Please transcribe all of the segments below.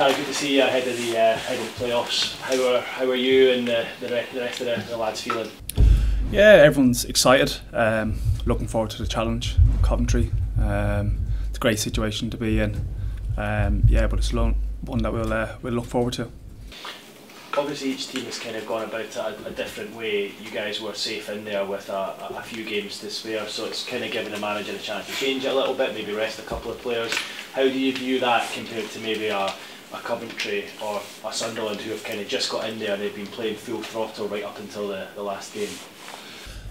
Darragh, good to see you ahead of the playoffs. How are you and the rest of the lads feeling? Yeah, everyone's excited. Looking forward to the challenge, Coventry. It's a great situation to be in. Yeah, but it's one that we'll look forward to. Obviously, each team has kind of gone about it a different way. You guys were safe in there with a few games to spare, so it's kind of given the manager a chance to change it a little bit, maybe rest a couple of players. How do you view that compared to maybe a Coventry or a Sunderland who have kind of just got in there and they've been playing full throttle right up until the last game?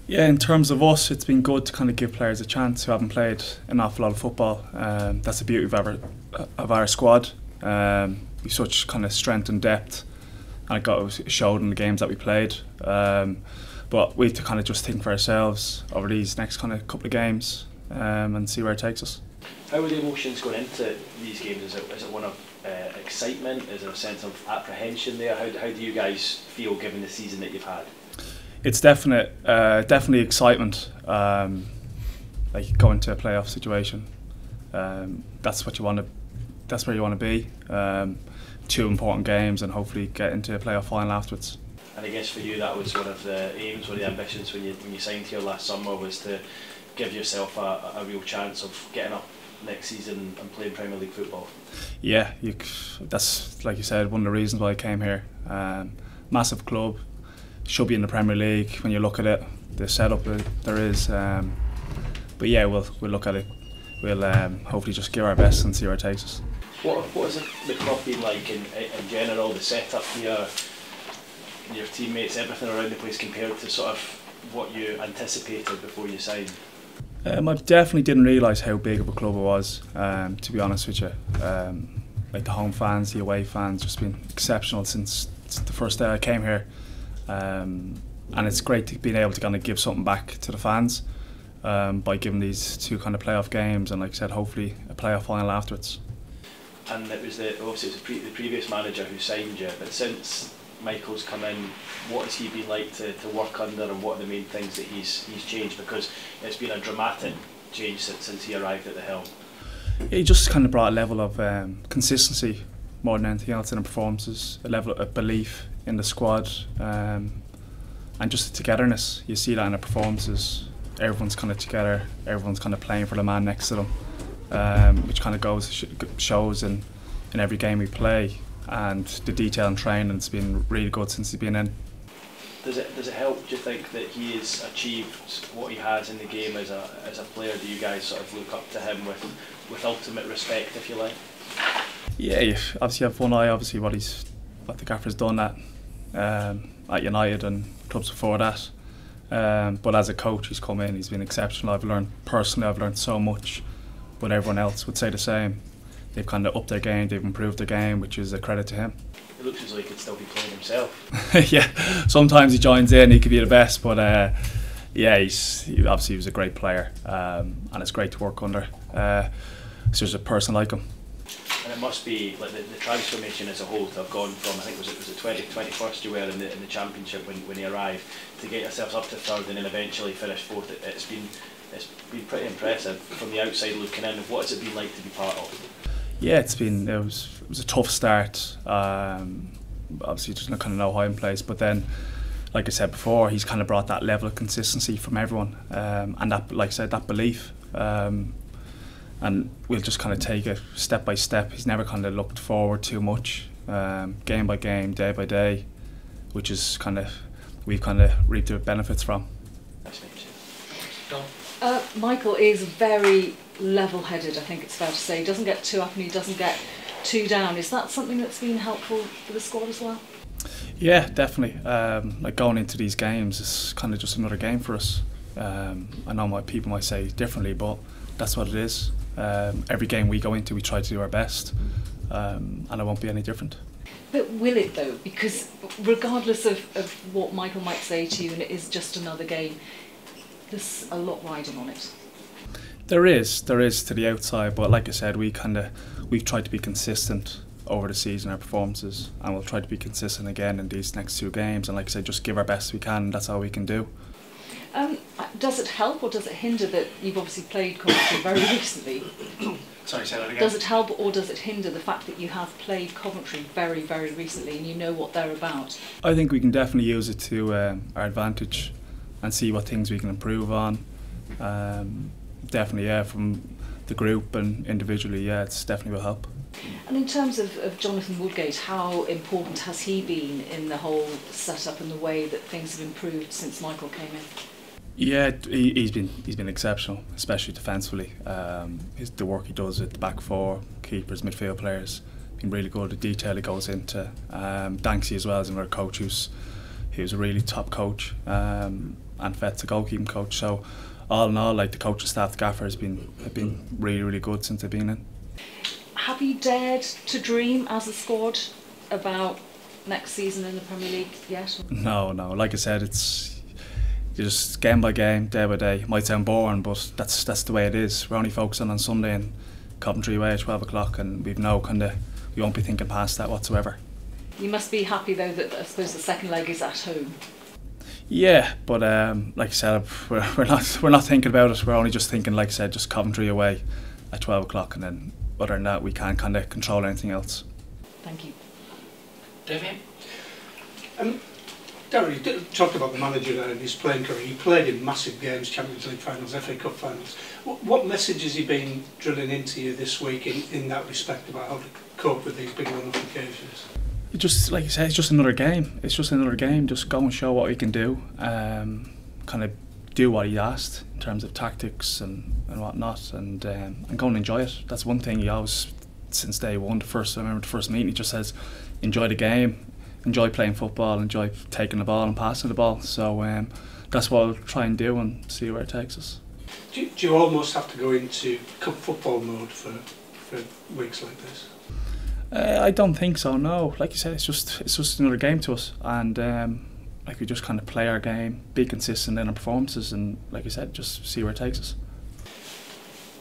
Yeah, in terms of us, it's been good to kind of give players a chance who haven't played an awful lot of football. That's the beauty of our squad. We've such kind of strength and depth, and it showed in the games that we played. But we have to kind of just think for ourselves over these next kind of couple of games and see where it takes us. How are the emotions going into these games? Is it one of excitement? Is there a sense of apprehension there? How do you guys feel given the season that you've had? It's definitely excitement. Like going to a playoff situation, that's what you want to. That's where you want to be. 2 important games, and hopefully get into a playoff final afterwards. And I guess for you, that was one of the aims, one of the ambitions when you signed here last summer, was to give yourself a real chance of getting up next season and playing Premier League football. Yeah, that's like you said, one of the reasons why I came here. Massive club, should be in the Premier League when you look at it. The setup there is, but yeah, we'll look at it. We'll hopefully just give our best and see where it takes us. What has the club been like in general? The setup here, your teammates, everything around the place compared to sort of what you anticipated before you signed? I definitely didn't realise how big of a club it was, to be honest with you. Like the home fans, the away fans, just been exceptional since the first day I came here. And it's great to be able to kind of give something back to the fans by giving these 2 kind of playoff games, and like I said, hopefully a playoff final afterwards. And it was obviously the previous manager who signed you, but since Michael's come in, what has he been like to work under, and what are the main things that he's changed? Because it's been a dramatic change since he arrived at the helm. He just kind of brought a level of consistency more than anything else in the performances, a level of belief in the squad, and just the togetherness. You see that in the performances. Everyone's kind of together, everyone's kind of playing for the man next to them, which kind of shows in every game we play. And the detail in training has been really good since he's been in. Does it help, do you think, that he has achieved what he has in the game as a player? Do you guys sort of look up to him with ultimate respect, if you like? Yeah, you obviously have one eye, obviously what the gaffer's done at United and clubs before that. But as a coach, he's come in, he's been exceptional. I've learned so much, but everyone else would say the same. They've kind of upped their game, they've improved their game, which is a credit to him. It looks as though he could still be playing himself. Yeah, sometimes he joins in, he could be the best, but yeah, he was a great player, and it's great to work under such a person like him. And it must be like the transformation as a whole to have gone from, I think was it 21st you were in the Championship when he arrived, to get yourselves up to 3rd and then eventually finish 4th. It's been pretty impressive from the outside looking in. What has it been like to be part of? Yeah, it was a tough start. Obviously, just kind of no hiding place. But then, like I said before, he's kind of brought that level of consistency from everyone, and that, like I said, that belief. And we'll just kind of take it step by step. He's never kind of looked forward too much, game by game, day by day, which is we've kind of reaped the benefits from. Michael is very level-headed, I think it's fair to say. He doesn't get too up and he doesn't get too down. Is that something that's been helpful for the squad as well? Yeah, definitely. Like going into these games is kind of just another game for us. I know people might say differently, but that's what it is. Every game we go into, we try to do our best, and it won't be any different. But will it though? Because regardless of what Michael might say to you, and it is just another game, there's a lot riding on it. There is to the outside, but like I said, we've tried to be consistent over the season, our performances, and we'll try to be consistent again in these next 2 games. And like I said, just give our best we can. That's all we can do. Does it help or does it hinder that you've obviously played Coventry very recently? Sorry, say that again. Does it help or does it hinder the fact that you have played Coventry very, very recently and you know what they're about? I think we can definitely use it to our advantage and see what things we can improve on. Definitely, yeah, from the group and individually, yeah, it's definitely will help. And in terms of Jonathan Woodgate, how important has he been in the whole setup and the way that things have improved since Michael came in? Yeah, he's been exceptional, especially defensively. The work he does with the back four, keepers, midfield players, been really good. The detail he goes into. Danksy as well as another coach he was a really top coach, and Fett's a goalkeeping coach. So all in all, like the coaching staff, the gaffer have been really, really good since they've been in. Have you dared to dream as a squad about next season in the Premier League yet? No. Like I said, it's just game by game, day by day. It might sound boring, but that's the way it is. We're only focusing on Sunday in Coventry away at 12 o'clock, and we won't be thinking past that whatsoever. You must be happy though that I suppose the second leg is at home. Yeah, but like I said, we're not thinking about it. We're only just thinking, like I said, just Coventry away at 12 o'clock, and then other than that, we can't kind of control anything else. Thank you. David? Darragh, you talked about the manager there and his playing career. He played in massive games, Champions League finals, FA Cup finals. What message has he been drilling into you this week in that respect about how to cope with these big run-off occasions? It just, like you say, it's just another game. It's just another game. Just go and show what we can do. Kind of do what he asked in terms of tactics and whatnot, and go and enjoy it. That's one thing he always, since day one, I remember the first meeting, he just says, enjoy the game. Enjoy playing football, enjoy taking the ball and passing the ball. So that's what I'll try and do and see where it takes us. Do you almost have to go into cup football mode for weeks like this? I don't think so, no. Like you said, it's just another game to us, and like we just kind of play our game, be consistent in our performances, and like I said, just see where it takes us.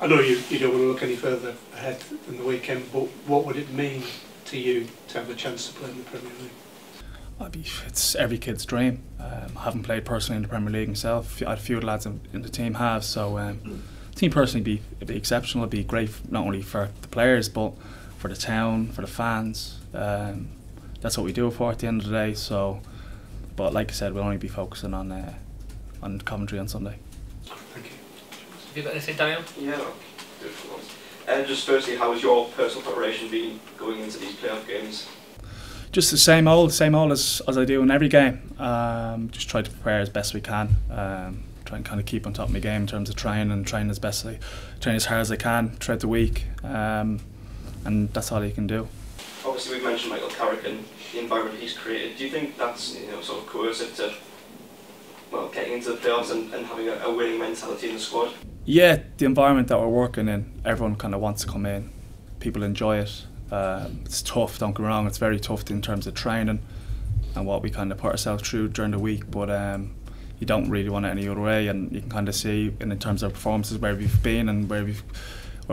I know you don't want to look any further ahead than the weekend, but what would it mean to you to have a chance to play in the Premier League? It's every kid's dream. I haven't played personally in the Premier League myself. A few of the lads in the team have, so the team personally it'd be exceptional. It'd be great not only for the players but for the town, for the fans. That's what we do it for at the end of the day. So, but like I said, we'll only be focusing on Coventry on Sunday. Thank you. Have you got anything, Daniel? Yeah, no. Good for once. Just firstly, how has your personal preparation been going into these playoff games? Just the same old as I do in every game. Just try to prepare as best we can. Try and kind of keep on top of my game in terms of train as hard as I can throughout the week, and that's all you can do. Obviously, we've mentioned Michael Carrick and the environment he's created. Do you think that's sort of coercive to getting into the playoffs and having a winning mentality in the squad? Yeah, the environment that we're working in, everyone kind of wants to come in. People enjoy it. It's tough, don't get me wrong, it's very tough in terms of training and what we kind of put ourselves through during the week, but you don't really want it any other way, and you can kind of see in terms of performances where we've been and where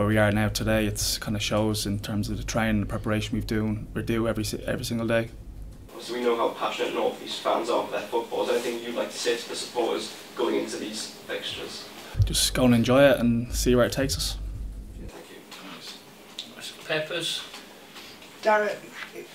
we are now today. It's kind of shows in terms of the training and the preparation we do every single day. So we know how passionate North East fans are for their football. Is there anything you'd like to say to the supporters going into these fixtures? Just go and enjoy it and see where it takes us. Yeah, thank you. Peppers? Darragh,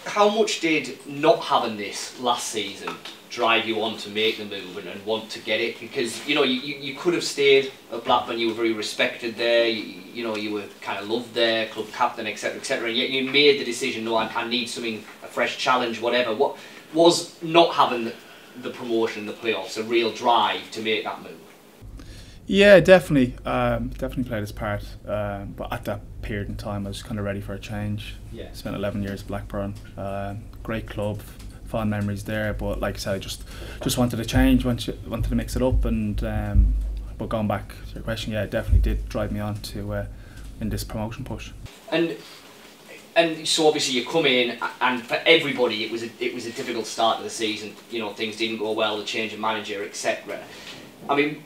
how much did not having this last season drive you on to make the move and want to get it? Because you could have stayed at Blackburn, you were very respected there, you were kind of loved there, club captain, etc, and yet you made the decision, no, I need something, a fresh challenge, whatever. What was not having the promotion in the playoffs a real drive to make that move? Yeah, definitely played its part, but at that period in time I was kind of ready for a change. Yeah. Spent 11 years at Blackburn, great club, fond memories there, but like I said, I just wanted a change, wanted to mix it up, and but going back to your question, yeah, it definitely did drive me on to in this promotion push. And so obviously you come in, and for everybody it was a difficult start to the season. Things didn't go well, the change of manager, etc. I mean,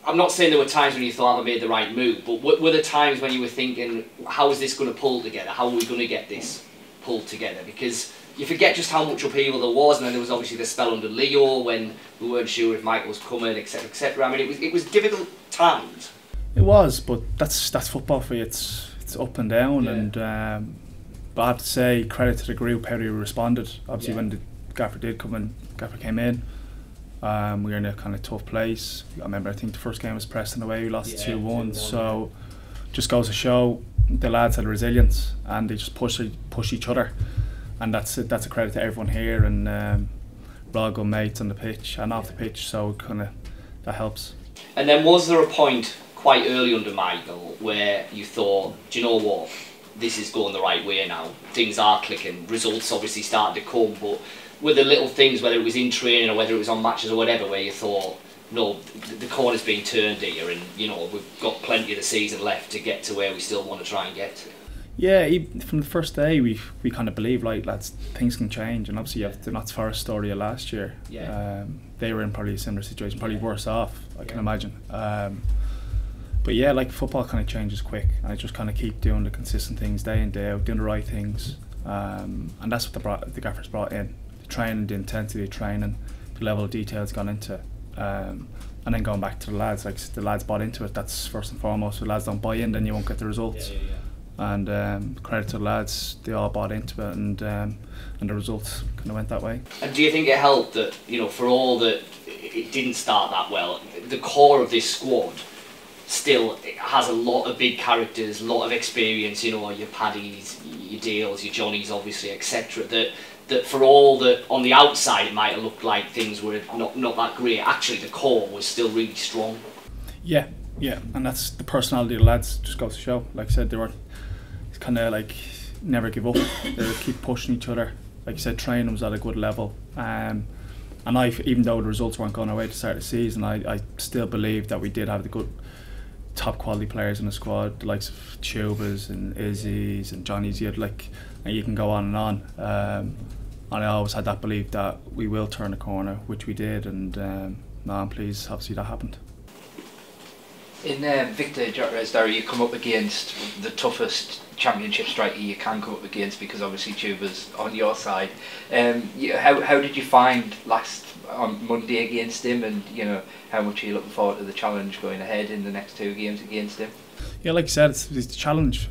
I'm not saying there were times when you thought I made the right move, but were there times when you were thinking, how is this going to pull together? How are we going to get this pulled together? Because you forget just how much upheaval there was, and then there was obviously the spell under Leo when we weren't sure if Michael was coming, etc, etc. I mean, it was difficult times. It was, but that's football for you. It's it's up and down, and but I have to say credit to the group how they responded. Obviously, when the gaffer came in, we were in a kind of tough place. I remember, I think the first game was Preston away, we lost 2-1. So just goes to show the lads had resilience, and they just push each other, and that's a credit to everyone here, and we're all good mates on the pitch and off the pitch, so kind of that helps. And then was there a point quite early under Michael where you thought, do you know what, this is going the right way now, things are clicking, results obviously started to come, but were there little things, whether it was in training or whether it was on matches or whatever, where you thought, no, the corner's being turned here, and you know we've got plenty of the season left to get to where we still want to try and get to? Yeah, from the first day we kind of believed, like, lads, things can change, and obviously you have the Notts Forest story of last year. They were in probably a similar situation, probably worse off, I can imagine. But yeah, like, football kind of changes quick, and I just kind of keep doing the consistent things day in, day out, doing the right things, and that's what the gaffers brought in. The training, the intensity of training, the level of detail it's gone into, and then going back to the lads, like, the lads bought into it. That's first and foremost. If the lads don't buy in, then you won't get the results. And credit to the lads, they all bought into it, and the results kind of went that way. And do you think it helped that, you know, for all that it didn't start that well, the core of this squad still has a lot of big characters, a lot of experience, you know, your Paddies, your Dales, your Johnnies obviously, etc., that for all that on the outside it might have looked like things were not that great, actually the core was still really strong? Yeah, and that's the personality of the lads, just goes to show. Like I said, they were kind of like never give up. They would keep pushing each other. Like you said, training was at a good level, and even though the results weren't going our way to start the season, I still believe that we did have the good top quality players in the squad, the likes of Tubas and Izzy's and Johnny's. And you can go on and on, and I always had that belief that we will turn the corner, which we did, and now I'm pleased obviously that happened. In Victor Gyokeres, Darragh, you come up against the toughest championship striker you can come up against, because obviously Tuba's on your side. How did you find last on Monday against him, and you know, how much are you looking forward to the challenge going ahead in the next 2 games against him? Yeah, like you said, it's a challenge.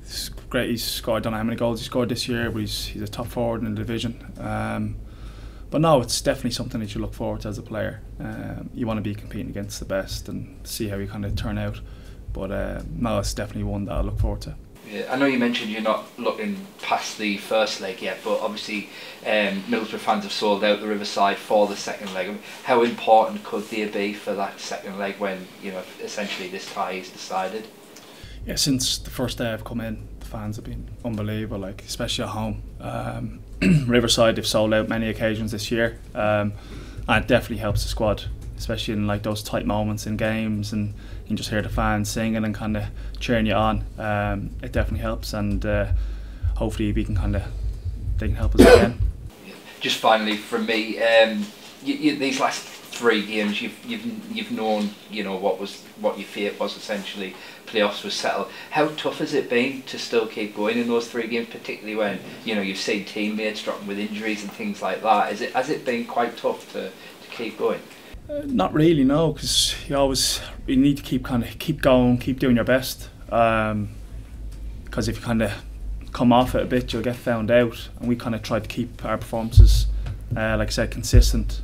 It's great. He's scored, I don't know how many goals he scored this year, but he's a top forward in the division. But no, it's definitely something that you look forward to as a player. You want to be competing against the best and see how you kind of turn out. But no, it's definitely one that I look forward to. Yeah, I know you mentioned you're not looking past the first leg yet, but obviously Middlesbrough fans have sold out the Riverside for the second leg. I mean, how important could they be for that second leg when, you know, essentially this tie is decided? Yeah, since the first day I've come in, the fans have been unbelievable, like, especially at home. Riverside, they've sold out many occasions this year, and it definitely helps the squad, especially in like those tight moments in games, and you can just hear the fans singing and kind of cheering you on. It definitely helps, and hopefully they can help us again. Just finally from me, these last 3 games you've known, you know, what your fate was, essentially playoffs was settled. How tough has it been to still keep going in those 3 games, particularly when, you know, you've seen teammates dropping with injuries and things like that? Has it been quite tough to keep going? Not really, no, because you need to keep going, keep doing your best. Because if you kind of come off it a bit, you'll get found out. And we kind of tried to keep our performances, like I said, consistent.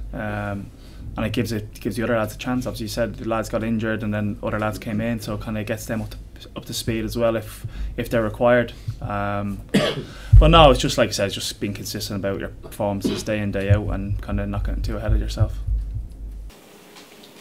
And it gives the other lads a chance. Obviously, you said the lads got injured, and then other lads came in, so it kind of gets them up to speed as well if they're required. But no, it's just like I said, it's just being consistent about your performances day in, day out, and kind of not getting too ahead of yourself.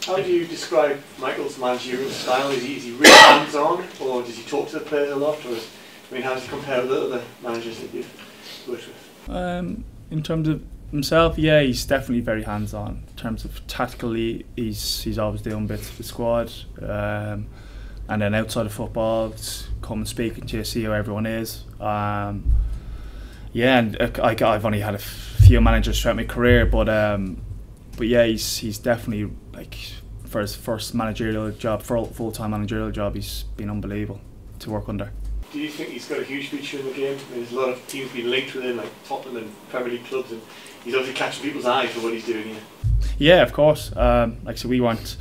How do you describe Michael's managerial style? Is he really hands-on, or does he talk to the players a lot? Or how does he compare with the other managers that you've worked with? In terms of himself, yeah, he's definitely very hands-on. In terms of tactically, he's always doing bits for the squad, and then outside of football, it's come and speaking to you, see how everyone is. Yeah, and I've only had a few managers throughout my career, but yeah, he's definitely, like, for his first managerial job, full-time managerial job, he's been unbelievable to work under. Do you think he's got a huge future in the game? I mean, there's a lot of teams being linked with him, like Tottenham and Premier League clubs, and he's obviously catching people's eyes for what he's doing here. Yeah, of course. Like I said, we weren't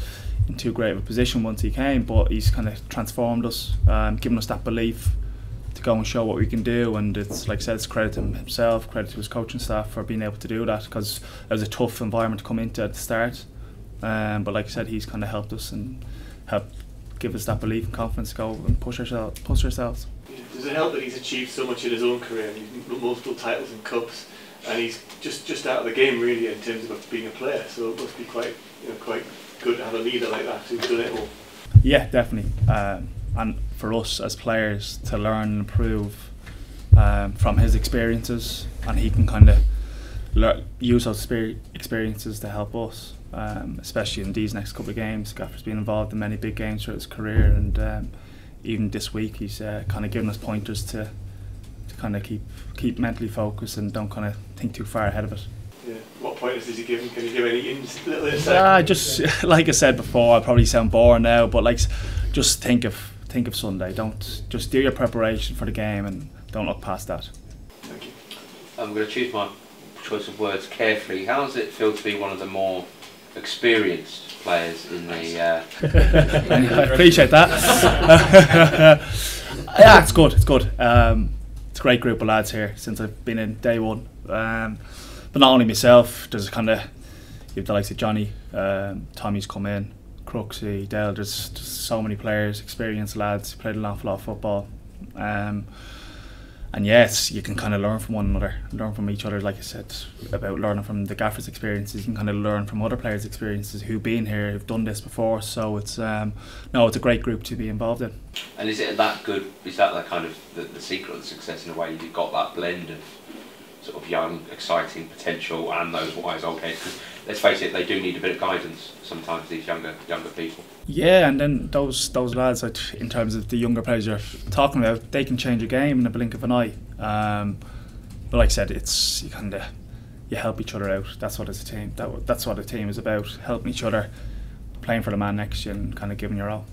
in too great of a position once he came, but he's kind of transformed us, given us that belief to go and show what we can do. And it's, like I said, it's credit to himself, credit to his coaching staff for being able to do that, because it was a tough environment to come into at the start. But like I said, he's kind of helped us and helped give us that belief and confidence to go and push ourselves. Does it help that he's achieved so much in his own career? Multiple titles and cups, and he's just out of the game really in terms of being a player. So it must be quite good to have a leader like that who's done it all. Yeah, definitely. And for us as players to learn and improve from his experiences, and he can kind of use those experiences to help us, especially in these next couple of games. Gaffer's been involved in many big games throughout his career, and even this week he's kind of given us pointers to kind of keep mentally focused and don't kind of think too far ahead of it. Yeah. What pointers did he give him? Can you give any little insight? Just like I said before, I probably sound boring now, but like, just think of Sunday. Don't just do your preparation for the game and don't look past that. Thank you. I'm going to choose my choice of words carefully. How does it feel to be one of the more experienced players in the? I appreciate that. Yeah, it's good. It's good. It's a great group of lads here since I've been in day one. But not only myself, there's kind of, you have the likes of Johnny, Tommy's come in, Crooksy, Dale, there's just so many players, experienced lads, played an awful lot of football. And yes, you can kind of learn from one another, learn from each other. Like I said, about learning from the Gaffer's experiences, you can kind of learn from other players' experiences who've been here, who've done this before. So it's it's a great group to be involved in. And is it that good? Is that the kind of the secret of the success in a way? You've got that blend of sort of young, exciting potential and those wise old heads. Because let's face it, they do need a bit of guidance sometimes. These younger people. Yeah, and then those lads, in terms of the younger players you're talking about, they can change a game in a blink of an eye. But like I said, it's you help each other out. That's what it's a team. That's what a team is about: helping each other, playing for the man next to you, and kind of giving your all.